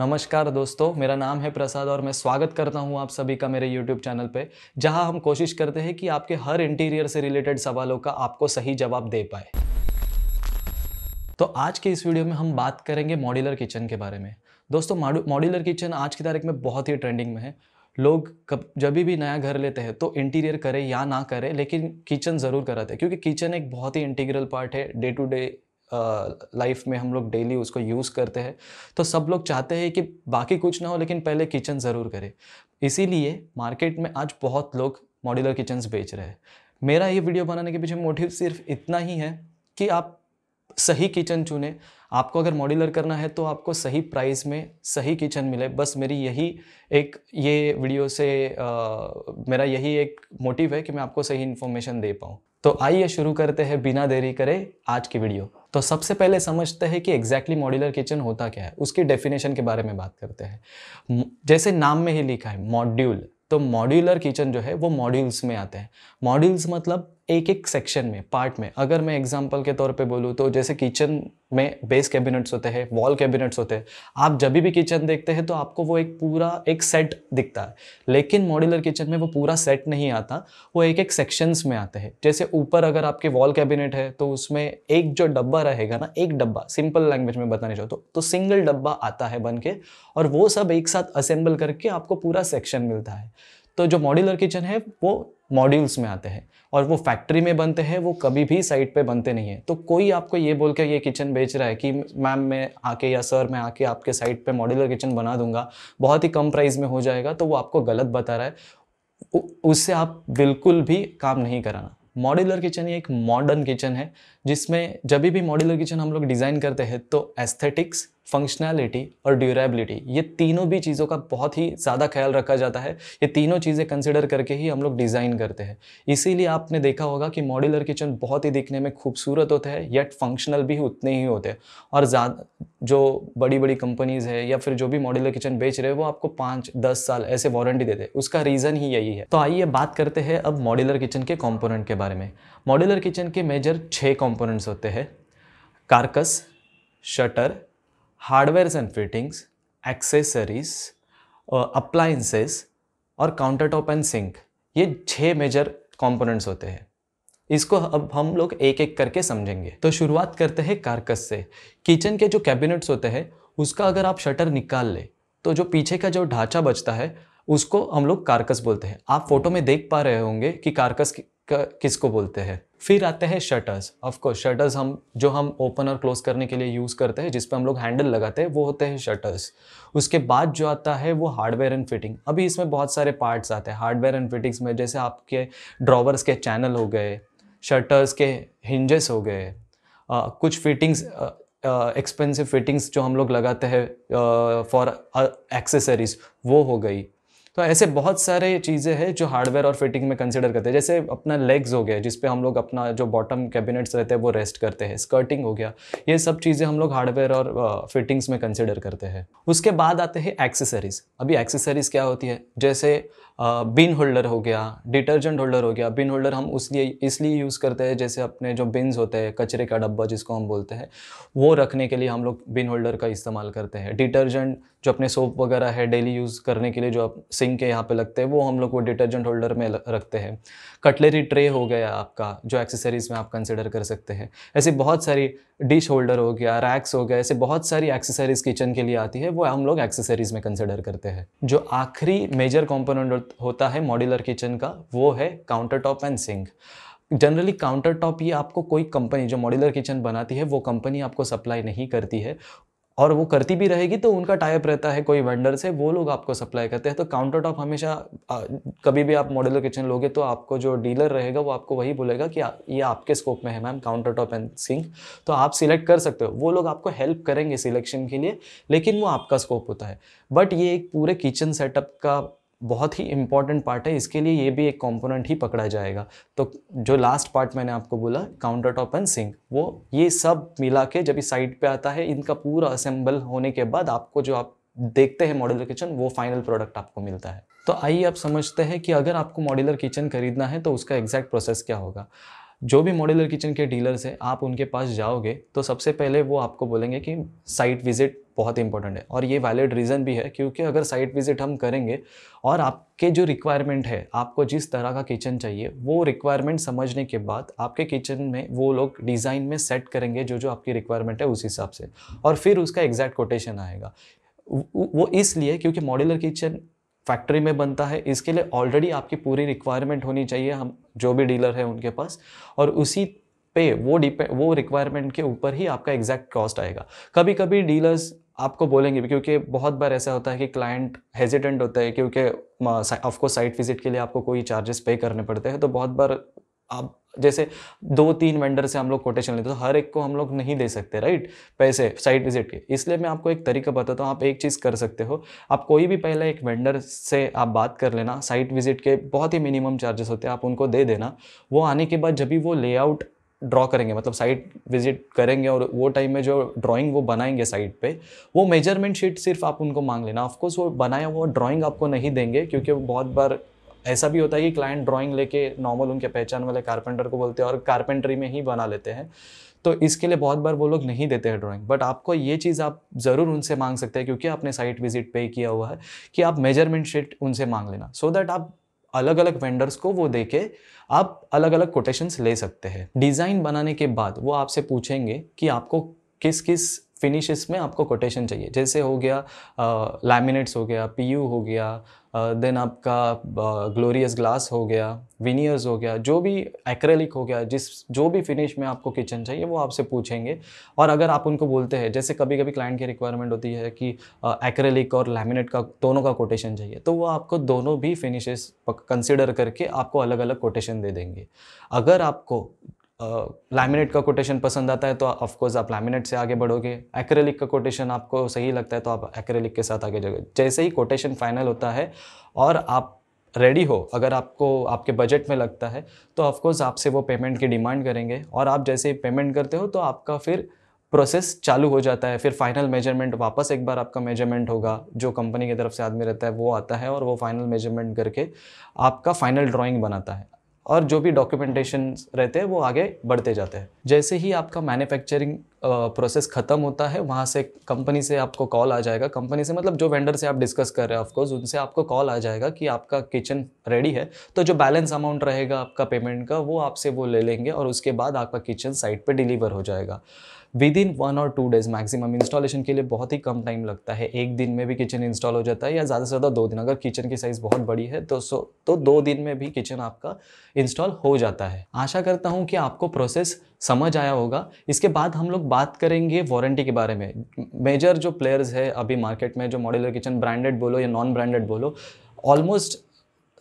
नमस्कार दोस्तों, मेरा नाम है प्रसाद और मैं स्वागत करता हूं आप सभी का मेरे YouTube चैनल पे, जहां हम कोशिश करते हैं कि आपके हर इंटीरियर से रिलेटेड सवालों का आपको सही जवाब दे पाए। तो आज के इस वीडियो में हम बात करेंगे मॉड्यूलर किचन के बारे में। दोस्तों, मॉड्यूलर किचन आज की तारीख में बहुत ही ट्रेंडिंग में है। लोग जब भी नया घर लेते हैं तो इंटीरियर करें या ना करें, लेकिन किचन ज़रूर कराते हैं, क्योंकि किचन एक बहुत ही इंटीग्रल पार्ट है। डे टू डे लाइफ में हम लोग डेली उसको यूज़ करते हैं। तो सब लोग चाहते हैं कि बाकी कुछ ना हो, लेकिन पहले किचन ज़रूर करें। इसीलिए मार्केट में आज बहुत लोग मॉड्यूलर किचन्स बेच रहे हैं। मेरा ये वीडियो बनाने के पीछे मोटिव सिर्फ इतना ही है कि आप सही किचन चुने। आपको अगर मॉड्यूलर करना है तो आपको सही प्राइस में सही किचन मिले। बस मेरी यही एक ये वीडियो से मेरा यही एक मोटिव है कि मैं आपको सही इन्फॉर्मेशन दे पाऊँ। तो आइए शुरू करते हैं बिना देरी करे आज की वीडियो। तो सबसे पहले समझते हैं कि एग्जैक्टली मॉड्यूलर किचन होता क्या है, उसकी डेफिनेशन के बारे में बात करते हैं। जैसे नाम में ही लिखा है मॉड्यूल, तो मॉड्यूलर किचन जो है वो मॉड्यूल्स में आते हैं। मॉड्यूल्स मतलब एक एक सेक्शन में, पार्ट में। अगर मैं एग्जांपल के तौर पे बोलूँ तो जैसे किचन में बेस कैबिनेट्स होते हैं, वॉल कैबिनेट्स होते हैं। आप जब भी किचन देखते हैं तो आपको वो एक पूरा एक सेट दिखता है, लेकिन मॉड्यूलर किचन में वो पूरा सेट नहीं आता, वो एक एक सेक्शंस में आते हैं। जैसे ऊपर अगर आपके वॉल कैबिनेट है तो उसमें एक जो डब्बा रहेगा ना, एक डब्बा, सिंपल लैंग्वेज में बताने चाहो तो सिंगल डब्बा आता है बन के, और वो सब एक साथ असेंबल करके आपको पूरा सेक्शन मिलता है। तो जो मॉड्यूलर किचन है वो मॉड्यूल्स में आते हैं, और वो फैक्ट्री में बनते हैं, वो कभी भी साइट पे बनते नहीं है। तो कोई आपको ये बोल के ये किचन बेच रहा है कि मैम मैं आके या सर मैं आके आपके साइट पे मॉड्यूलर किचन बना दूंगा, बहुत ही कम प्राइस में हो जाएगा, तो वो आपको गलत बता रहा है। उससे आप बिल्कुल भी काम नहीं कराना। मॉड्यूलर किचन ये एक मॉडर्न किचन है, जिसमें जब भी मॉड्यूलर किचन हम लोग डिज़ाइन करते हैं तो एस्थेटिक्स, फंक्शनैलिटी और ड्यूरेबिलिटी, ये तीनों भी चीज़ों का बहुत ही ज़्यादा ख्याल रखा जाता है। ये तीनों चीज़ें कंसिडर करके ही हम लोग डिज़ाइन करते हैं। इसीलिए आपने देखा होगा कि मॉड्यूलर किचन बहुत ही दिखने में खूबसूरत होते हैं, येट फंक्शनल भी उतने ही होते हैं। और ज़्यादा जो बड़ी बड़ी कंपनीज़ है या फिर जो भी मॉड्यूलर किचन बेच रहे हैं वो आपको 5-10 साल ऐसे वारंटी देते हैं। उसका रीज़न ही यही है। तो आइए बात करते हैं अब मॉड्यूलर किचन के कॉम्पोनेंट के बारे में। मॉड्यूलर किचन के मेजर 6 कॉम्पोनेंट्स होते हैं: carcass, shutter, hardware and fittings, accessories, appliances और काउंटर टॉप एंड सिंक। ये 6 मेजर कंपोनेंट्स होते हैं। इसको अब हम लोग एक एक करके समझेंगे। तो शुरुआत करते हैं कारकस से। किचन के जो कैबिनेट्स होते हैं उसका अगर आप शटर निकाल ले तो जो पीछे का जो ढांचा बचता है उसको हम लोग कारकस बोलते हैं। आप फोटो में देख पा रहे होंगे कि कारकस किसको बोलते हैं। फिर आते हैं शटर्स। ऑफ कोर्स शटर्स हम ओपन और क्लोज करने के लिए यूज़ करते हैं, जिस पे हम लोग हैंडल लगाते हैं, वो होते हैं शटर्स। उसके बाद जो आता है वो हार्डवेयर एंड फिटिंग। अभी इसमें बहुत सारे पार्ट्स आते हैं हार्डवेयर एंड फिटिंग्स में, जैसे आपके ड्रॉवर्स के चैनल हो गए, शटर्स के हिंजेस हो गए, कुछ फिटिंग्स, एक्सपेंसिव फिटिंग्स जो हम लोग लगाते हैं फॉर एक्सेसरीज, वो हो गई। तो ऐसे बहुत सारे चीज़ें हैं जो हार्डवेयर और फिटिंग में कंसिडर करते हैं। जैसे अपना लेग्स हो गया, जिस पे हम लोग अपना जो बॉटम कैबिनेट्स रहते हैं वो रेस्ट करते हैं, स्कर्टिंग हो गया, ये सब चीज़ें हम लोग हार्डवेयर और फिटिंग्स में कंसिडर करते हैं। उसके बाद आते हैं एक्सेसरीज। अभी एक्सेसरीज क्या होती है, जैसे बिन होल्डर हो गया, डिटर्जेंट होल्डर हो गया। बिन होल्डर हम इसलिए यूज़ करते हैं, जैसे अपने जो बिन्स होते हैं, कचरे का डब्बा जिसको हम बोलते हैं, वो रखने के लिए हम लोग बिन होल्डर का इस्तेमाल करते हैं। डिटर्जेंट जो अपने सोप वगैरह है डेली यूज़ करने के लिए जो सिंक के यहाँ पे लगते हैं, वो हम लोग वो डिटर्जेंट होल्डर में रखते हैं। कटलरी ट्रे हो गया आपका, जो एक्सेसरीज में आप कंसिडर कर सकते हैं। ऐसी बहुत सारी, डिश होल्डर हो गया, रैक्स हो गया, ऐसे बहुत सारी एक्सेसरीज किचन के लिए आती है, वो हम लोग एक्सेसरीज में कंसिडर करते हैं। जो आखिरी मेजर कंपोनेंट होता है मॉड्यूलर किचन का, वो है counter top and sink. Generally counter top ये आपको कोई कंपनी जो मॉड्यूलर किचन बनाती है वो कंपनी आपको सप्लाई नहीं करती है, और वो करती भी रहेगी तो उनका टाइप रहता है कोई वेंडर से, वो लोग आपको सप्लाई करते हैं। तो काउंटर टॉप हमेशा कभी भी आप मॉड्यूलर किचन लोगे तो आपको जो डीलर रहेगा वो आपको वही बोलेगा कि ये आपके स्कोप में है ma'am, counter top and sink, तो आप सिलेक्ट कर सकते हो। वो लोग आपको हेल्प करेंगे सिलेक्शन के लिए, लेकिन वो आपका स्कोप होता है। बट ये एक पूरे किचन सेटअप का बहुत ही इंपॉर्टेंट पार्ट है, इसके लिए ये भी एक कंपोनेंट ही पकड़ा जाएगा। तो जो लास्ट पार्ट मैंने आपको बोला काउंटर टॉप एंड सिंक, वो ये सब मिला के जब इस साइड पे आता है, इनका पूरा असेंबल होने के बाद आपको जो आप देखते हैं मॉड्यूलर किचन, वो फाइनल प्रोडक्ट आपको मिलता है। तो आइए अब समझते हैं कि अगर आपको मॉड्यूलर किचन खरीदना है तो उसका एग्जैक्ट प्रोसेस क्या होगा। जो भी मॉड्यूलर किचन के डीलर्स हैं, आप उनके पास जाओगे तो सबसे पहले वो आपको बोलेंगे कि साइट विज़िट बहुत इंपॉर्टेंट है, और ये वैलिड रीज़न भी है, क्योंकि अगर साइट विज़िट हम करेंगे और आपके जो रिक्वायरमेंट है, आपको जिस तरह का किचन चाहिए, वो रिक्वायरमेंट समझने के बाद आपके किचन में वो लोग डिज़ाइन में सेट करेंगे जो जो आपकी रिक्वायरमेंट है उस हिसाब से, और फिर उसका एग्जैक्ट कोटेशन आएगा। वो इसलिए क्योंकि मॉड्यूलर किचन फैक्ट्री में बनता है, इसके लिए ऑलरेडी आपकी पूरी रिक्वायरमेंट होनी चाहिए हम जो भी डीलर है उनके पास, और उसी पे वो रिक्वायरमेंट के ऊपर ही आपका एग्जैक्ट कॉस्ट आएगा। कभी कभी डीलर्स आपको बोलेंगे भी, क्योंकि बहुत बार ऐसा होता है कि क्लाइंट हेजिटेंट होता है, क्योंकि ऑफकोर्स साइट विजिट के लिए आपको कोई चार्जेस पे करने पड़ते हैं, तो बहुत बार आप जैसे 2-3 वेंडर से हम लोग कोटेशन लेते हैं, तो हर एक को हम लोग नहीं दे सकते राइट पैसे साइट विजिट के। इसलिए मैं आपको एक तरीका बताता हूँ, आप एक चीज़ कर सकते हो, आप कोई भी पहले एक वेंडर से आप बात कर लेना, साइट विजिट के बहुत ही मिनिमम चार्जेस होते हैं, आप उनको दे देना। वो आने के बाद जब भी वो लेआउट ड्रॉ करेंगे, मतलब साइट विजिट करेंगे, और वो टाइम में जो ड्राइंग वो बनाएंगे साइट पे, वो मेजरमेंट शीट सिर्फ आप उनको मांग लेना। ऑफकोर्स वो बनाया हुआ ड्राइंग आपको नहीं देंगे, क्योंकि वो बहुत बार ऐसा भी होता है कि क्लाइंट ड्राइंग लेके नॉर्मल उनके पहचान वाले कारपेंटर को बोलते हैं और कारपेंटरी में ही बना लेते हैं, तो इसके लिए बहुत बार वो लोग नहीं देते हैं ड्राइंग। बट आपको ये चीज़ आप ज़रूर उनसे मांग सकते हैं, क्योंकि आपने साइट विजिट पे किया हुआ है, कि आप मेजरमेंट शीट उनसे मांग लेना, सो दैट आप अलग अलग वेंडर्स को वो देके आप अलग अलग कोटेशंस ले सकते हैं। डिज़ाइन बनाने के बाद वो आपसे पूछेंगे कि आपको किस किस फिनिशेस में आपको कोटेशन चाहिए, जैसे हो गया लैमिनेट्स हो गया, पीयू हो गया, देन आपका ग्लोरियस ग्लास हो गया, विनियर्स हो गया, जो भी एक्रेलिक हो गया, जो भी फिनिश में आपको किचन चाहिए वो आपसे पूछेंगे। और अगर आप उनको बोलते हैं, जैसे कभी कभी क्लाइंट की रिक्वायरमेंट होती है कि एक्रेलिक और लैमिनेट का दोनों का कोटेशन चाहिए, तो वो आपको दोनों भी फिनिशेस कंसिडर करके आपको अलग अलग कोटेशन दे देंगे। अगर आपको लैमिनेट का कोटेशन पसंद आता है तो ऑफकोर्स आप लैमिनेट से आगे बढ़ोगे, एक्रेलिक का कोटेशन आपको सही लगता है तो आप एक्रेलिक के साथ आगे जाओगे। जैसे ही कोटेशन फाइनल होता है और आप रेडी हो, अगर आपको आपके बजट में लगता है, तो ऑफकोर्स आपसे वो पेमेंट की डिमांड करेंगे, और आप जैसे ही पेमेंट करते हो तो आपका फिर प्रोसेस चालू हो जाता है। फिर फाइनल मेजरमेंट, वापस एक बार आपका मेजरमेंट होगा, जो कंपनी की तरफ से आदमी रहता है वो आता है और वो फाइनल मेजरमेंट करके आपका फाइनल ड्राइंग बनाता है, और जो भी डॉक्यूमेंटेशन रहते हैं वो आगे बढ़ते जाते हैं। जैसे ही आपका मैन्युफैक्चरिंग प्रोसेस ख़त्म होता है, वहाँ से कंपनी से आपको कॉल आ जाएगा, कंपनी से मतलब जो वेंडर से आप डिस्कस कर रहे हैं ऑफकोर्स, उनसे आपको कॉल आ जाएगा कि आपका किचन रेडी है, तो जो बैलेंस अमाउंट रहेगा आपका पेमेंट का वो आपसे वो ले लेंगे, और उसके बाद आपका किचन साइट पे डिलीवर हो जाएगा विद इन 1 और 2 डेज़ मैक्सिमम। इंस्टॉलेशन के लिए बहुत ही कम टाइम लगता है, 1 दिन में भी किचन इंस्टॉल हो जाता है, या ज़्यादा से ज़्यादा 2 दिन, अगर किचन की साइज़ बहुत बड़ी है तो 2 दिन में भी किचन आपका इंस्टॉल हो जाता है। आशा करता हूँ कि आपको प्रोसेस समझ आया होगा। इसके बाद हम लोग बात करेंगे वारंटी के बारे में। मेजर जो प्लेयर्स है अभी मार्केट में, जो मॉड्यूलर किचन ब्रांडेड बोलो या नॉन ब्रांडेड बोलो, ऑलमोस्ट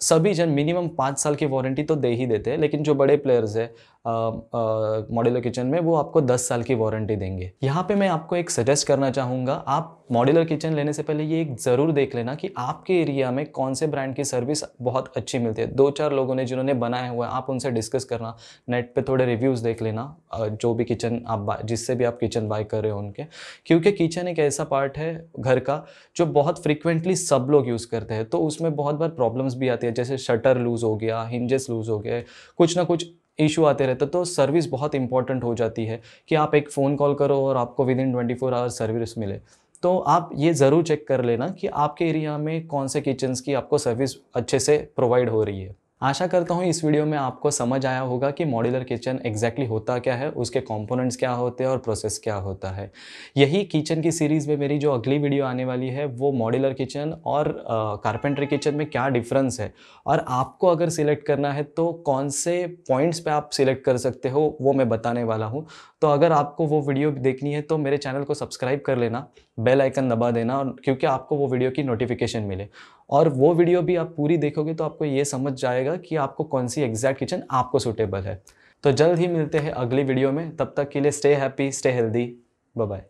सभी जन मिनिमम 5 साल की वारंटी तो दे ही देते हैं, लेकिन जो बड़े प्लेयर्स है मॉड्यूलर किचन में, वो आपको 10 साल की वारंटी देंगे। यहाँ पे मैं आपको एक सजेस्ट करना चाहूँगा, आप मॉड्यूलर किचन लेने से पहले ये एक ज़रूर देख लेना कि आपके एरिया में कौन से ब्रांड की सर्विस बहुत अच्छी मिलती है। 2-4 लोगों ने जिन्होंने बनाया हुआ है, आप उनसे डिस्कस करना, नेट पे थोड़े रिव्यूज़ देख लेना, जो भी किचन आप जिससे भी आप किचन बाय कर रहे हो उनके, क्योंकि किचन एक ऐसा पार्ट है घर का जो बहुत फ्रिक्वेंटली सब लोग यूज़ करते हैं, तो उसमें बहुत बार प्रॉब्लम्स भी आती है, जैसे शटर लूज़ हो गया, हिंजेस लूज़ हो गए, कुछ ना कुछ इशू आते रहते, तो सर्विस बहुत इंपॉर्टेंट हो जाती है कि आप एक फ़ोन कॉल करो और आपको विद इन 24 आवर्स सर्विस मिले। तो आप ये ज़रूर चेक कर लेना कि आपके एरिया में कौन से किचन्स की आपको सर्विस अच्छे से प्रोवाइड हो रही है। आशा करता हूँ इस वीडियो में आपको समझ आया होगा कि मॉड्यूलर किचन एग्जैक्टली होता क्या है, उसके कंपोनेंट्स क्या होते हैं और प्रोसेस क्या होता है। यही किचन की सीरीज़ में मेरी जो अगली वीडियो आने वाली है वो मॉड्यूलर किचन और कारपेंटरी किचन में क्या डिफरेंस है, और आपको अगर सिलेक्ट करना है तो कौन से पॉइंट्स पे आप सिलेक्ट कर सकते हो वो मैं बताने वाला हूँ। तो अगर आपको वो वीडियो देखनी है तो मेरे चैनल को सब्सक्राइब कर लेना, बेल आइकन दबा देना, क्योंकि आपको वो वीडियो की नोटिफिकेशन मिले, और वो वीडियो भी आप पूरी देखोगे तो आपको ये समझ जाएगा कि आपको कौन सी एग्जैक्ट किचन आपको सूटेबल है। तो जल्द ही मिलते हैं अगली वीडियो में, तब तक के लिए stay happy, stay healthy, bye bye.